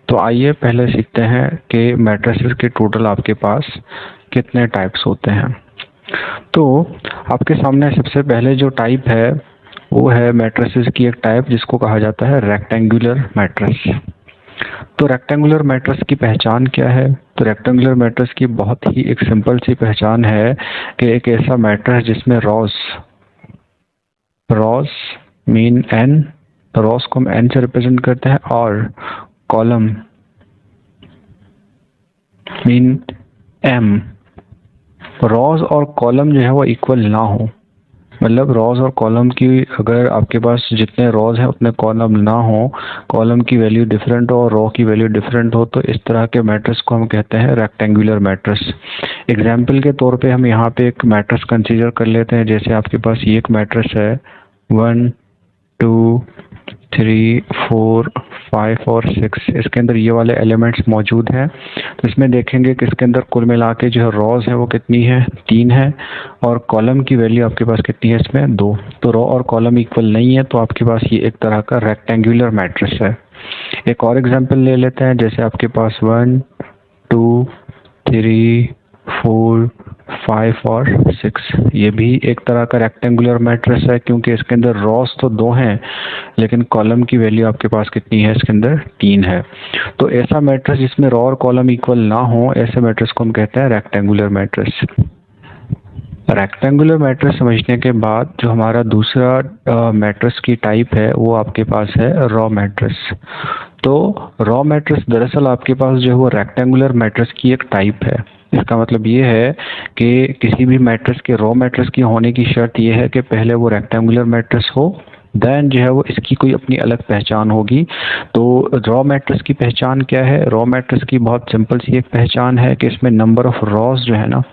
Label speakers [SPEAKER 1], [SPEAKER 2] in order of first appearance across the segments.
[SPEAKER 1] तो आइए पहले सीखते हैं कि मैट्रिसेस के टोटल आपके पास कितने टाइप्स होते हैं। तो आपके सामने सबसे पहले जो टाइप है वो है मैट्रिसेस की एक टाइप जिसको कहा जाता है रेक्टेंगुलर मैट्रिस। तो रेक्टेंगुलर मैट्रिस की पहचान क्या है? तो रेक्टेंगुलर मैट्रिस की बहुत ही एक सिंपल सी पहचान है कि एक ऐसा मैट्रिस जिसमें रॉस मीन n, रॉस को हम n से रिप्रेजेंट करते हैं, और कॉलम मीन m, रॉस और कॉलम जो है वो इक्वल ना हो। मतलब रॉस और कॉलम की अगर आपके पास जितने रॉस हैं उतने कॉलम ना हो, कॉलम की वैल्यू डिफरेंट हो और रॉ की वैल्यू डिफरेंट हो, तो इस तरह के मैट्रिक्स को हम कहते हैं रेक्टेंगुलर मैट्रिक्स। एग्जाम्पल के तौर पे हम यहाँ पे एक मैट्रिक्स कंसीडर कर लेते हैं। जैसे आपके पास ये एक मैट्रिक्स है 1 2 3 4 5 और 6, इसके अंदर ये वाले एलिमेंट्स मौजूद हैं। तो इसमें देखेंगे कि इसके अंदर कुल मिला के जो है रॉस है वो कितनी है, 3 है, और कॉलम की वैल्यू आपके पास कितनी है, इसमें 2। तो रॉ और कॉलम इक्वल नहीं है, तो आपके पास ये एक तरह का रेक्टेंगुलर मैट्रिक्स है। एक और एग्जांपल ले लेते हैं। जैसे आपके पास 1 2 3 4 5 और 6, ये भी एक तरह का रेक्टेंगुलर मैट्रिक्स है, क्योंकि इसके अंदर रॉस तो 2 हैं लेकिन कॉलम की वैल्यू आपके पास कितनी है, इसके अंदर 3 है। तो ऐसा मैट्रिक्स जिसमें रॉ और कॉलम इक्वल ना हो, ऐसे मैट्रिक्स को हम कहते हैं रेक्टेंगुलर मैट्रिक्स। रेक्टेंगुलर मैट्रिक्स समझने के बाद जो हमारा दूसरा मैट्रिक्स की टाइप है वो आपके पास है रॉ मैट्रिक्स। तो रॉ मैट्रिक्स दरअसल आपके पास जो है वो रेक्टेंगुलर मैट्रिक्स की एक टाइप है। इसका मतलब ये है कि किसी भी मैट्रिक्स के रॉ मैट्रिक्स की होने की शर्त ये है कि पहले वो रेक्टेंगुलर मैट्रिक्स हो, देन जो है वो इसकी कोई अपनी अलग पहचान होगी। तो रॉ मैट्रिक्स की पहचान क्या है? रॉ मैट्रिक्स की बहुत सिंपल सी एक पहचान है कि इसमें नंबर ऑफ रॉस जो है ना,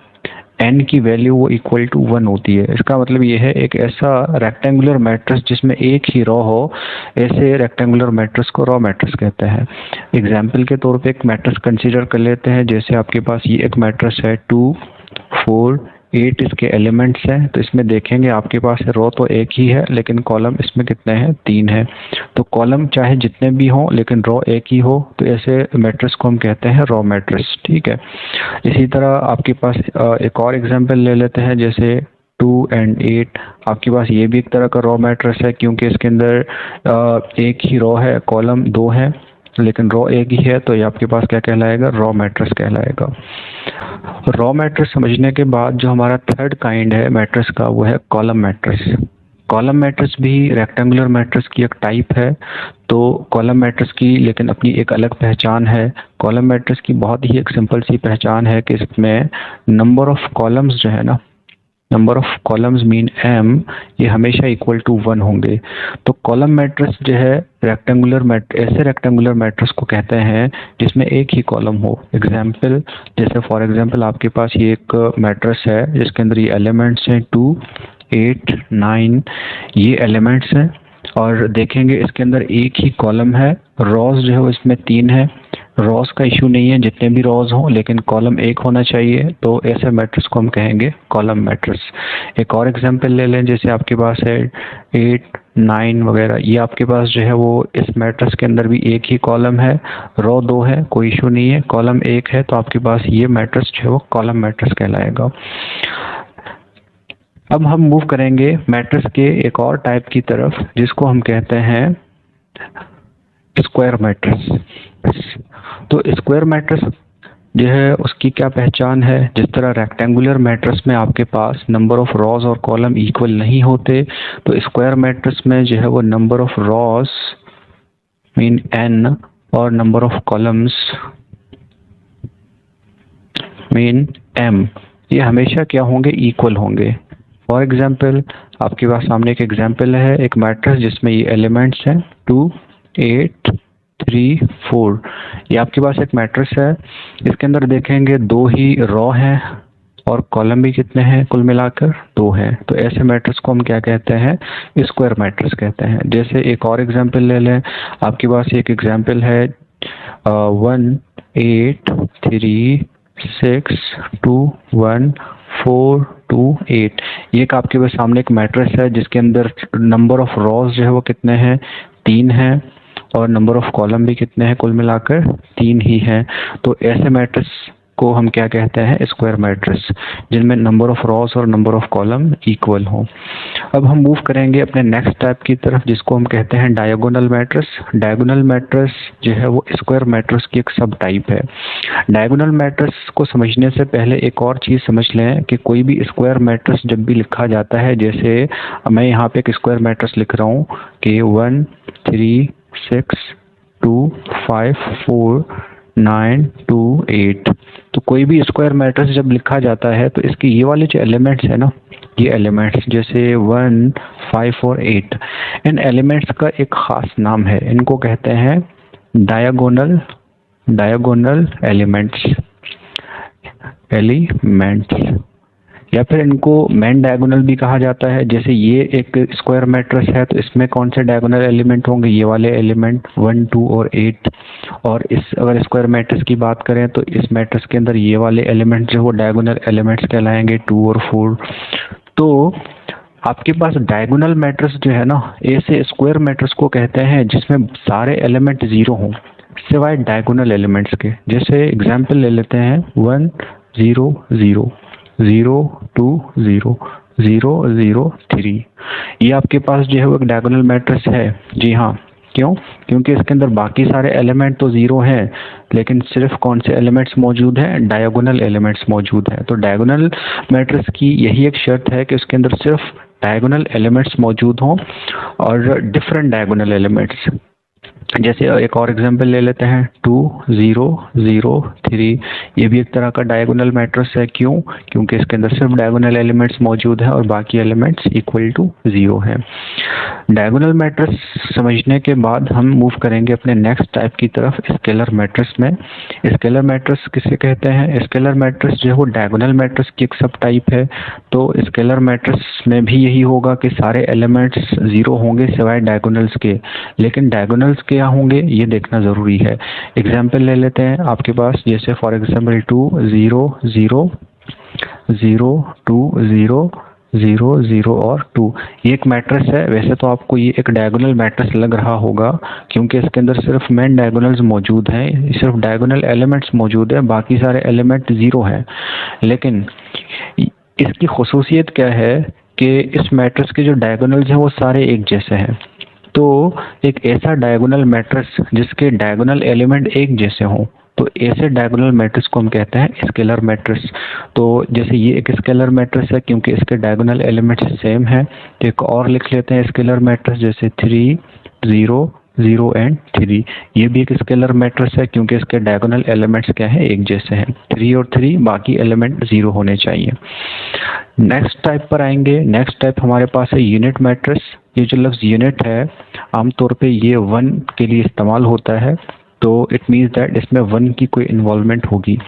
[SPEAKER 1] n की वैल्यू वो इक्वल टू 1 होती है। इसका मतलब ये है एक ऐसा रेक्टेंगुलर मैट्रिक्स जिसमें एक ही रॉ हो, ऐसे रेक्टेंगुलर मैट्रिक्स को रॉ मैट्रिक्स कहते हैं। एग्जाम्पल के तौर पे एक मैट्रिक्स कंसीडर कर लेते हैं। जैसे आपके पास ये एक मैट्रिक्स है 2 4 8 इसके एलिमेंट्स हैं। तो इसमें देखेंगे आपके पास रॉ तो एक ही है लेकिन कॉलम इसमें कितने हैं, 3 है। तो कॉलम चाहे जितने भी हों लेकिन रॉ एक ही हो, तो ऐसे मैट्रिक्स को हम कहते हैं रॉ मैट्रिक्स। ठीक है। इसी तरह आपके पास एक और एग्जांपल ले लेते हैं। जैसे 2 और 8, आपके पास ये भी एक तरह का रॉ मैट्रिक्स है, क्योंकि इसके अंदर एक ही रॉ है, कॉलम 2 है लेकिन रॉ एक ही है। तो ये आपके पास क्या कहलाएगा, रॉ मैट्रिक्स कहलाएगा। रॉ मैट्रिक्स समझने के बाद जो हमारा थर्ड काइंड है मैट्रिक्स का वो है कॉलम मैट्रिक्स। कॉलम मैट्रिक्स भी रेक्टेंगुलर मैट्रिक्स की एक टाइप है। तो कॉलम मैट्रिक्स की लेकिन अपनी एक अलग पहचान है। कॉलम मैट्रिक्स की बहुत ही एक सिंपल सी पहचान है कि इसमें नंबर ऑफ कॉलम्स जो है ना, number of columns mean m, ये हमेशा इक्वल टू 1 होंगे। तो कॉलम मैट्रिक्स जो है ऐसे रेक्टेंगुलर मैट्रिक्स को कहते हैं जिसमें एक ही कॉलम हो। एग्जाम्पल, जैसे फॉर एग्जाम्पल आपके पास ये एक मैट्रिक्स है जिसके अंदर ये एलिमेंट्स हैं 2 8 9, ये एलिमेंट्स हैं, और देखेंगे इसके अंदर एक ही कॉलम है। रॉस जो है वो इसमें 3 है। रॉस का इशू नहीं है, जितने भी रॉस हों, लेकिन कॉलम एक होना चाहिए। तो ऐसे मैट्रिक्स को हम कहेंगे कॉलम मैट्रिक्स। एक और एग्जांपल ले लें। जैसे आपके पास है 8 9 वगैरह, ये आपके पास जो है वो इस मैट्रिक्स के अंदर भी एक ही कॉलम है, रॉ 2 है, कोई इशू नहीं है, कॉलम एक है। तो आपके पास ये मैट्रिक्स जो है वो कॉलम मैट्रिक्स कहलाएगा। अब हम मूव करेंगे मैट्रिक्स के एक और टाइप की तरफ जिसको हम कहते हैं स्क्वायर मैट्रिक्स। तो स्क्वायर मैट्रिक्स जो है उसकी क्या पहचान है? जिस तरह रेक्टेंगुलर मैट्रिक्स में आपके पास नंबर ऑफ रॉस और कॉलम इक्वल नहीं होते, तो स्क्वायर मैट्रिक्स में जो है वो number of Ross mean n और number of columns mean m, ये हमेशा क्या होंगे, इक्वल होंगे। फॉर एग्जाम्पल आपके पास सामने एक एग्जाम्पल है, एक मैट्रिक्स जिसमें ये एलिमेंट्स हैं 2 8 3 4, ये आपके पास एक मैट्रिक्स है। इसके अंदर देखेंगे 2 ही रॉ हैं और कॉलम भी कितने हैं, कुल मिलाकर 2 हैं। तो ऐसे मैट्रिक्स को हम क्या कहते हैं, स्क्वायर मैट्रिक्स कहते हैं। जैसे एक और एग्जाम्पल ले लें। आपके पास एक एग्जाम्पल है 1 8 3 6 2 1 4 2 8, ये एक आपके पास सामने एक मैट्रिक्स है जिसके अंदर नंबर ऑफ रॉस जो है वो कितने हैं, 3 हैं, और नंबर ऑफ कॉलम भी कितने हैं, कुल मिलाकर 3 ही हैं। तो ऐसे मैट्रिक्स को हम क्या कहते हैं, स्क्वायर मैट्रिक्स, जिनमें नंबर ऑफ रॉस और नंबर ऑफ कॉलम इक्वल हो। अब हम मूव करेंगे अपने नेक्स्ट टाइप की तरफ, जिसको हम कहते हैं डायगोनल मैट्रिक्स। डायगोनल मैट्रिक्स जो है वो स्क्वायर मैट्रिक्स की एक सब टाइप है। डायगोनल मैट्रिक्स को समझने से पहले एक और चीज़ समझ लें कि कोई भी स्क्वायर मैट्रिक्स जब भी लिखा जाता है, जैसे मैं यहाँ पे एक स्क्वायर मैट्रिक्स लिख रहा हूँ कि 1 3 6 2 5 4 9 2 8, तो कोई भी स्क्वायर मैट्रिक्स जब लिखा जाता है तो इसके ये वाले जो एलिमेंट्स है ना, ये एलिमेंट्स जैसे 1 5 और 8, इन एलिमेंट्स का एक ख़ास नाम है, इनको कहते हैं डायगोनल एलिमेंट्स या फिर इनको मेन डायगोनल भी कहा जाता है। जैसे ये एक स्क्वायर मैट्रिक्स है तो इसमें कौन से डायगोनल एलिमेंट होंगे, ये वाले एलिमेंट 1 2 और 8। और इस अगर स्क्वायर मैट्रिक्स की बात करें तो इस मैट्रिक्स के अंदर ये वाले एलिमेंट जो वो डायगोनल एलिमेंट्स कहलाएंगे 2 और 4। तो आपके पास डायगोनल मैट्रिक्स जो है ना, ऐसे स्क्वायर मैट्रिक्स को कहते हैं जिसमें सारे एलिमेंट 0 हों सिवाय डायगोनल एलिमेंट्स के। जैसे एग्जाम्पल ले लेते हैं 1 0 0 0 2 0 0 0 3, ये आपके पास जो है वो एक डायगोनल मैट्रिक्स है। जी हाँ, क्यों? क्योंकि इसके अंदर बाकी सारे एलिमेंट तो 0 हैं, लेकिन सिर्फ कौन से एलिमेंट्स मौजूद हैं, डायगोनल एलिमेंट्स मौजूद हैं। तो डायगोनल मैट्रिक्स की यही एक शर्त है कि उसके अंदर सिर्फ डायगोनल एलिमेंट्स मौजूद हों और डिफरेंट डायगोनल एलिमेंट्स। जैसे एक और एग्जांपल ले लेते हैं 2 0 0 3, ये भी एक तरह का डायगोनल मैट्रिक्स है। क्यों? क्योंकि इसके अंदर सिर्फ डायगोनल एलिमेंट्स मौजूद है और बाकी एलिमेंट्स इक्वल टू 0 हैं। डायगोनल मैट्रिक्स समझने के बाद हम मूव करेंगे अपने नेक्स्ट टाइप की तरफ, स्केलर मैट्रिक्स में। स्केलर मैट्रिक्स किसे कहते हैं? स्केलर मैट्रिक्स जो है वो डायगोनल मैट्रिक्स की एक सब टाइप है। तो स्केलर मैट्रिक्स में भी यही होगा कि सारे एलिमेंट्स 0 होंगे सिवाय डायगोनल्स के, लेकिन डायगोनल्स क्या होंगे ये देखना ज़रूरी है। एग्जाम्पल ले लेते हैं आपके पास, जैसे फॉर एग्जाम्पल 2 0 0 0 2 0 0 0 और 2, ये एक मैट्रिक्स है। वैसे तो आपको ये एक डायगोनल मैट्रिक्स लग रहा होगा क्योंकि इसके अंदर सिर्फ मेन डायगोनल्स मौजूद हैं, सिर्फ डायगोनल एलिमेंट्स मौजूद है, बाकी सारे एलिमेंट 0 हैं। लेकिन इसकी खुसूसियत क्या है कि इस मैट्रिक्स के जो डायगोनल्स हैं वो सारे एक जैसे हैं। तो एक ऐसा डायगोनल मैट्रिक्स जिसके डायगोनल एलिमेंट एक जैसे हों, तो ऐसे डायगोनल मैट्रिक्स को हम कहते हैं स्केलर मैट्रिक्स। तो जैसे ये एक स्केलर मैट्रिक्स है क्योंकि इसके डायगोनल एलिमेंट्स सेम है। तो एक और लिख लेते हैं स्केलर मैट्रिक्स, जैसे 3 0 0 एंड 3, ये भी एक स्केलर मैट्रिक्स है क्योंकि इसके डायगोनल एलिमेंट्स क्या है, एक जैसे हैं। 3 और 3, बाकी एलिमेंट 0 होने चाहिए। नेक्स्ट टाइप पर आएंगे। नेक्स्ट टाइप हमारे पास है यूनिट मैट्रिक्स। ये जो लफ्ज़ यूनिट है आमतौर पे ये 1 के लिए इस्तेमाल होता है, तो इट मीन्स दैट इसमें 1 की कोई इन्वॉल्वमेंट होगी।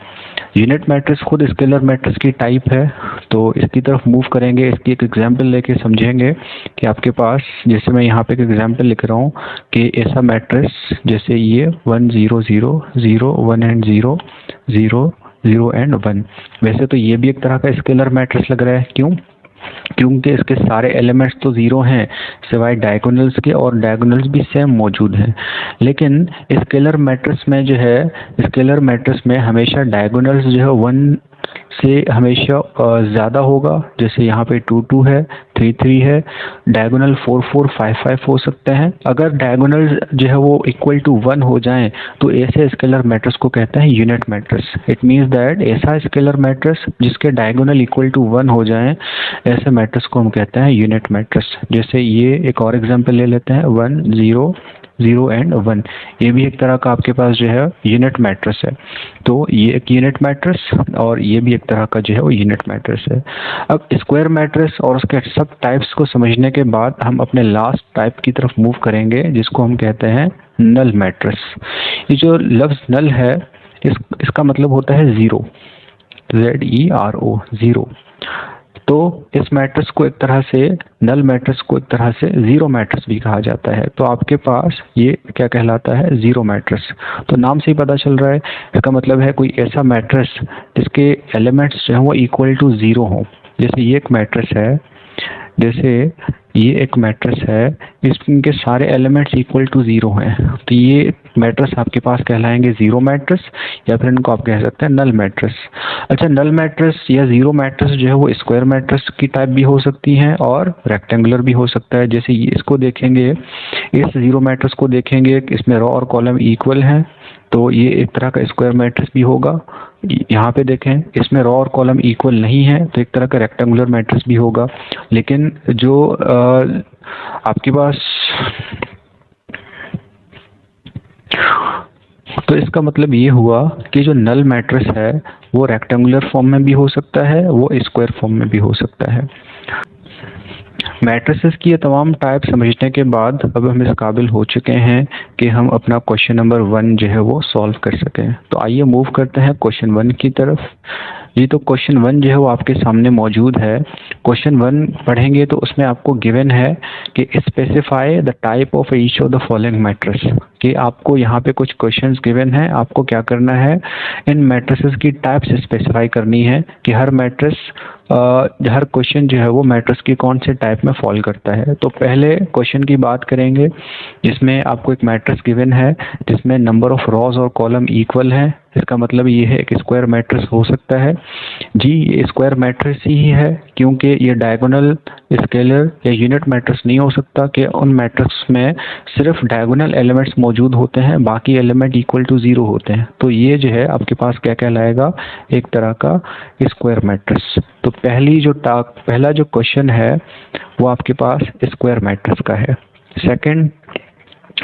[SPEAKER 1] यूनिट मैट्रिक्स खुद स्केलर मैट्रिक्स की टाइप है, तो इसकी तरफ मूव करेंगे। इसकी एक एग्जांपल लेके समझेंगे कि आपके पास, जैसे मैं यहाँ पे एक एग्जांपल लिख रहा हूँ कि ऐसा मैट्रिक्स जैसे ये 1 0 0 0 1 एंड 0 0 0 एंड 1, वैसे तो ये भी एक तरह का स्केलर मैट्रिक्स लग रहा है। क्यों? क्योंकि इसके सारे एलिमेंट्स तो 0 हैं सिवाय डायगोनल्स के, और डायगोनल्स भी सेम मौजूद हैं। लेकिन स्केलर मैट्रिक्स में जो है, स्केलर मैट्रिक्स में हमेशा डायगोनल्स जो है 1 से हमेशा ज़्यादा होगा। जैसे यहाँ पे 2 2 है, 3 3 है, डायगोनल 4 4 5 5 हो सकते हैं। अगर डायगोनल जो है वो इक्वल टू 1 हो जाएं तो ऐसे स्केलर मैट्रिक्स को कहते हैं unit matrix. It means that ऐसा स्केलर मैट्रिक्स जिसके डायगोनल इक्वल टू 1 हो जाएं, ऐसे मैट्रिक्स को हम कहते हैं यूनिट मैट्रिक्स। जैसे ये एक और एग्जांपल ले लेते हैं 1 0 0 एंड 1, ये भी एक तरह का आपके पास जो है यूनिट मैट्रिक्स है। तो ये एक यूनिट मैट्रिक्स और ये भी एक तरह का जो है वो यूनिट मैट्रिक्स है। अब स्क्वायर मैट्रिक्स और उसके सब टाइप्स को समझने के बाद हम अपने लास्ट टाइप की तरफ मूव करेंगे, जिसको हम कहते हैं नल मैट्रिक्स। ये जो लफ्ज़ नल है इसका मतलब होता है ज़ीरो, ZERO, ज़ीरो। तो इस मैट्रिक्स को एक तरह से, नल मैट्रिक्स को एक तरह से ज़ीरो मैट्रिक्स भी कहा जाता है। तो आपके पास ये क्या कहलाता है, ज़ीरो मैट्रिक्स। तो नाम से ही पता चल रहा है, इसका मतलब है कोई ऐसा मैट्रिक्स जिसके एलिमेंट्स जो हैं वो इक्वल टू 0 हों। जैसे ये एक मैट्रिक्स है, जैसे ये एक मैट्रिक्स है, इसके सारे एलिमेंट्स इक्वल टू 0 हैं, तो ये मैट्रिक्स आपके पास कहलाएंगे जीरो मैट्रिक्स, या फिर इनको आप कह सकते हैं नल मैट्रिक्स। अच्छा, नल मैट्रिक्स या जीरो मैट्रिक्स जो है वो स्क्वायर मैट्रिक्स की टाइप भी हो सकती है और रेक्टेंगुलर भी हो सकता है। जैसे इसको देखेंगे, इस जीरो मैट्रिक्स को देखेंगे, इसमें रो और कॉलम इक्वल हैं, तो ये एक तरह का स्क्वायर मैट्रिक्स भी होगा। यहाँ पे देखें, इसमें रो और कॉलम इक्वल नहीं है, तो एक तरह का रेक्टेंगुलर मैट्रिक्स भी होगा। लेकिन जो आपके पास, तो इसका मतलब ये हुआ कि जो नल मैट्रिक्स है वो रेक्टेंगुलर फॉर्म में भी हो सकता है, वो स्क्वायर फॉर्म में भी हो सकता है। मैट्रिसेस की ये तमाम टाइप समझने के बाद अब हम इस काबिल हो चुके हैं कि हम अपना क्वेश्चन नंबर 1 जो है वो सॉल्व कर सकें। तो आइए मूव करते हैं क्वेश्चन 1 की तरफ। जी, तो क्वेश्चन 1 जो है वो आपके सामने मौजूद है। क्वेश्चन 1 पढ़ेंगे तो उसमें आपको गिवन है कि specify the type of each of the following matrix, कि आपको यहाँ पे कुछ क्वेश्चंस गिवन है, आपको क्या करना है, इन मैट्रिसेस की टाइप्स स्पेसिफाई करनी है कि हर मैट्रिक्स, हर क्वेश्चन जो है वो मैट्रिक्स की कौन से टाइप में फॉल करता है। तो पहले क्वेश्चन की बात करेंगे, जिसमें आपको एक मैट्रिक्स गिवन है जिसमें नंबर ऑफ रोज और कॉलम इक्वल है। इसका मतलब ये है एक स्क्वायर मैट्रिक्स हो सकता है। जी, ये स्क्वायर मैट्रिक्स ही है, क्योंकि ये डायगोनल, स्केलर या यूनिट मैट्रिक्स नहीं हो सकता कि उन मैट्रिक्स में सिर्फ डायगोनल एलिमेंट्स मौजूद होते हैं, बाकी एलिमेंट इक्वल टू 0 होते हैं। तो ये जो है आपके पास क्या कहलाएगा, एक तरह का स्क्वायर मैट्रिक्स। तो पहला जो क्वेश्चन है वो आपके पास स्क्वायर मैट्रिक्स का है।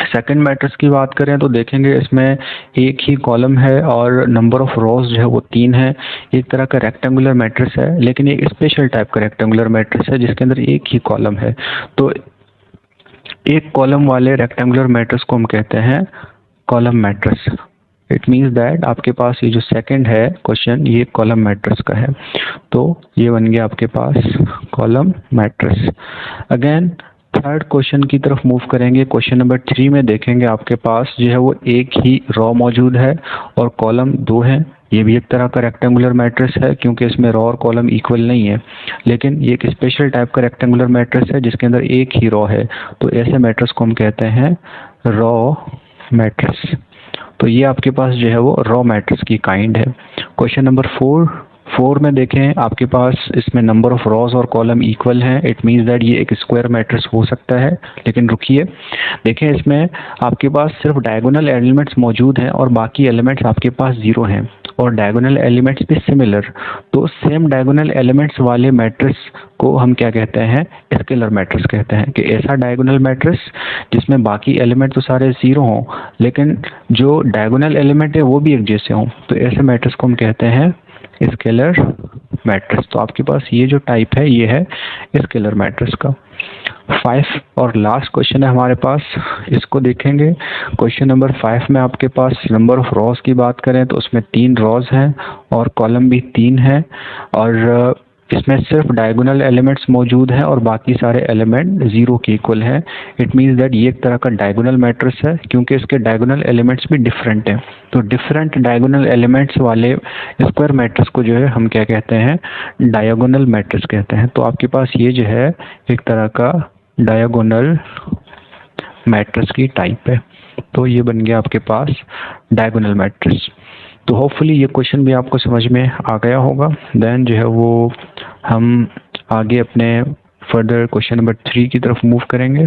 [SPEAKER 1] सेकंड मैट्रिक्स की बात करें तो देखेंगे इसमें एक ही कॉलम है और नंबर ऑफ रोज जो है वो 3 है। एक तरह का रेक्टेंगुलर मैट्रिक्स है, लेकिन एक स्पेशल टाइप का रेक्टेंगुलर मैट्रिक्स है जिसके अंदर एक ही कॉलम है। तो एक कॉलम वाले रेक्टेंगुलर मैट्रिक्स को हम कहते हैं column matrix. It means that आपके पास ये जो सेकंड है क्वेश्चन, ये कॉलम मैट्रिक्स का है। तो ये बन गया आपके पास column matrix. Again third question की तरफ मूव करेंगे। क्वेश्चन नंबर 3 में देखेंगे आपके पास जो है वो एक ही रो मौजूद है और कॉलम 2 है। ये भी एक तरह का रेक्टेंगुलर मैट्रिक्स है, क्योंकि इसमें रो और कॉलम इक्वल नहीं है, लेकिन ये एक स्पेशल टाइप का रेक्टेंगुलर मैट्रिक्स है जिसके अंदर एक ही रो है। तो ऐसे मैट्रिक्स को हम कहते हैं रो मैट्रिक्स। तो ये आपके पास जो है वो रो मैट्रिक्स की काइंड है। क्वेश्चन नंबर 4 में देखें, आपके पास इसमें नंबर ऑफ रोज और कॉलम इक्वल हैं। इट मीन्स दैट ये एक स्क्वायर मैट्रिक्स हो सकता है। लेकिन रुकिए, देखें इसमें आपके पास सिर्फ डायगोनल एलिमेंट्स मौजूद हैं और बाकी एलिमेंट्स आपके पास 0 हैं, और डायगोनल एलिमेंट्स भी सिमिलर। तो सेम डायगोनल एलिमेंट्स वाले मैट्रिक्स को हम क्या कहते हैं, स्केलर मैट्रिक्स कहते हैं। कि ऐसा डायगोनल मैट्रिक्स जिसमें बाकी एलिमेंट तो सारे 0 हों, लेकिन जो डायगोनल एलिमेंट है वो भी एक जैसे हों, तो ऐसे मैट्रिक्स को हम कहते हैं स्केलर मैट्रिक्स। तो आपके पास ये जो टाइप है ये है स्केलर मैट्रिक्स का। 5 और लास्ट क्वेश्चन है हमारे पास, इसको देखेंगे। क्वेश्चन नंबर 5 में आपके पास नंबर ऑफ रोज की बात करें तो उसमें 3 रोज हैं और कॉलम भी 3 है, और इसमें सिर्फ डायगोनल एलिमेंट्स मौजूद हैं और बाकी सारे एलिमेंट 0 के इक्वल हैं। इट मीन्स दैट ये एक तरह का डायगोनल मैट्रिक्स है, क्योंकि इसके डायगोनल एलिमेंट्स भी डिफरेंट हैं। तो डिफरेंट डायगोनल एलिमेंट्स वाले स्क्वायर मैट्रिक्स को जो है हम क्या कहते हैं, डायगोनल मैट्रिक्स कहते हैं। तो आपके पास ये जो है एक तरह का डायगोनल मैट्रिक्स की टाइप है। तो ये बन गया आपके पास डायगोनल मैट्रिक्स। तो होपफुली ये क्वेश्चन भी आपको समझ में आ गया होगा। देन जो है वो हम आगे अपने फर्दर क्वेश्चन नंबर 3 की तरफ मूव करेंगे।